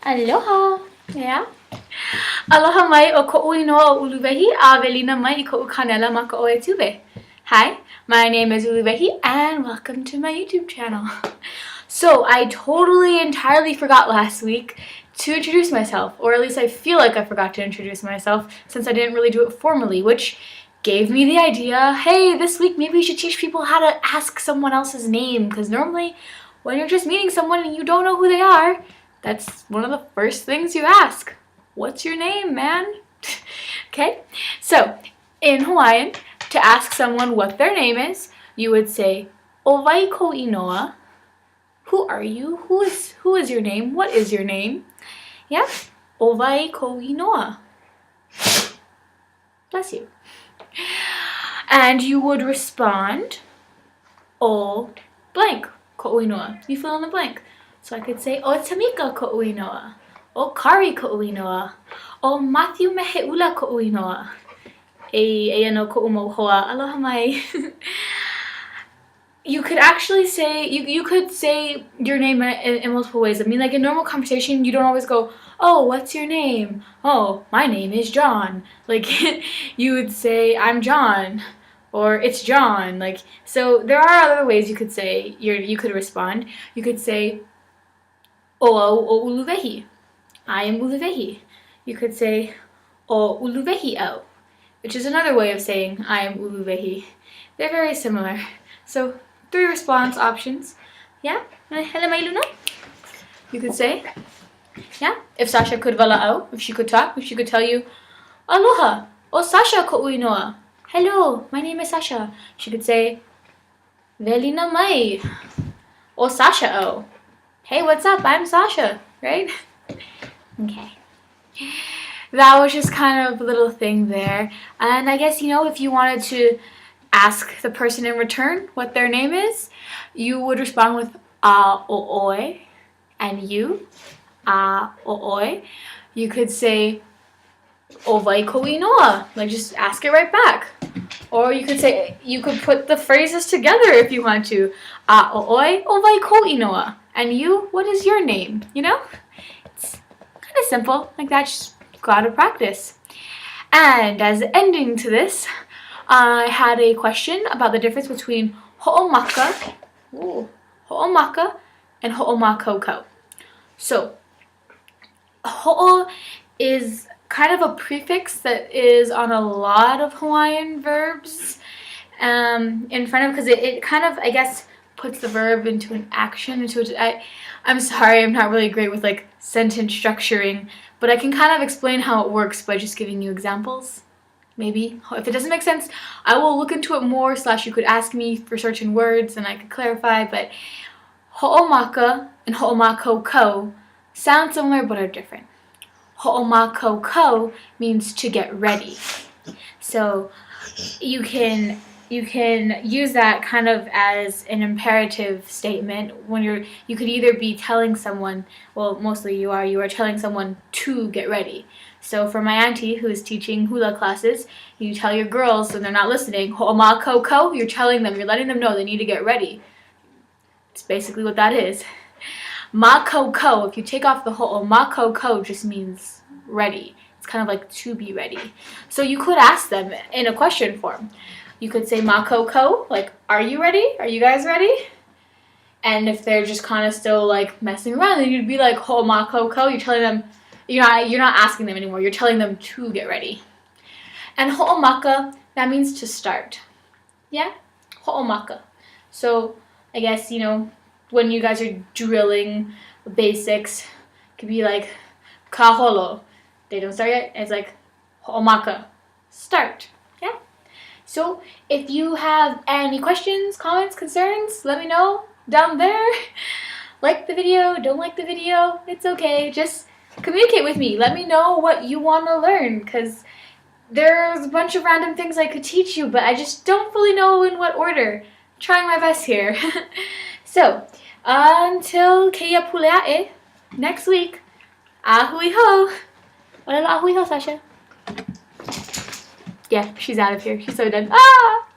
Aloha. Yeah. Aloha mai o ko'u inoa o Uluwehi a velina mai I ko'u kanela ma ka oetube. Hi, my name is Uluwehi and welcome to my YouTube channel. So I totally entirely forgot last week to introduce myself, or at least I feel like I forgot to introduce myself since I didn't really do it formally, which gave me the idea, hey, this week maybe you should teach people how to ask someone else's name, because normally when you're just meeting someone and you don't know who they are, that's one of the first things you ask. What's your name, man? Okay, so in Hawaiian, to ask someone what their name is, you would say, "Owai ko inoa." Who are you? Who is your name? What is your name? Yeah, "Owai ko inoa." Bless you. And you would respond, "O blank ko inoa." You fill in the blank. So I could say, "O Tamika ko inoa." "O Kari ko inoa." "O Matthew meheula ko inoa." E no ko mohoa. Aloha mai. You could actually say, you could say your name in multiple ways. I mean, like in normal conversation, you don't always go, "Oh, what's your name?" "Oh, my name is John." Like, you would say, "I'm John," or "It's John." Like, so there are other ways you could say, you could respond. You could say, "O Uluwehi." I am Uluwehi. You could say, "O Uluwehi au," which is another way of saying I am Uluwehi. They're very similar. So 3 response options. Yeah? Hele mai Luna? You could say, yeah? If Sasha could wala'au, if she could talk, if she could tell you, "Aloha, o Sasha ko inoa." Hello, my name is Sasha. She could say, "Velina mai, o Sasha o." Hey, what's up? I'm Sasha, right? Okay. That was just kind of a little thing there. And I guess, if you wanted to ask the person in return what their name is, you would respond with o'oi, and you, o'oi. You could say, "Owai ko inoa," like just ask it right back. Or you could put the phrases together if you want to. O'oi, owai ko inoa. And you, what is your name? It's kind of simple, like that, just gotta practice. And as an ending to this, I had a question about the difference between ho'omaka and ho'omakoko. So, ho'o is kind of a prefix that is on a lot of Hawaiian verbs in front of, because it kind of, I guess, puts the verb into an action. I'm sorry, I'm not really great with like sentence structuring, but I can kind of explain how it works by just giving you examples. Maybe. If it doesn't make sense, I will look into it more, / you could ask me for certain words and I could clarify, but ho'omaka and ho'omakoko sound similar but are different. Ho'omakoko means to get ready. So you can use that kind of as an imperative statement when you could either be telling someone, well, mostly you are telling someone to get ready. So for my auntie who is teaching hula classes, you tell your girls when they're not listening, ho'omakoko, you're letting them know they need to get ready. It's basically what that is. Makoko, if you take off the ho'omakoko, just means ready. It's kind of like to be ready. So you could ask them in a question form. You could say makoko, like, "Are you ready? Are you guys ready?" And if they're just kind of still like messing around, then you'd be like, ho'omakoko. You're telling them, you're not asking them anymore. You're telling them to get ready. And ho'omaka, that means to start. Yeah, ho'omaka. So I guess when you guys are drilling basics, it could be like kaholo. They don't start yet. It's like ho'omaka, start. Yeah. So if you have any questions, comments, concerns, let me know down there. Like the video, don't like the video, it's okay. Just communicate with me. Let me know what you want to learn, because there's a bunch of random things I could teach you, but I just don't fully know in what order. I'm trying my best here. So, until Keia Pulea'e next week, Ahuihou. ʻŌlelo Ahuihou, Sasha. Yeah, she's out of here. She's so done. Ah!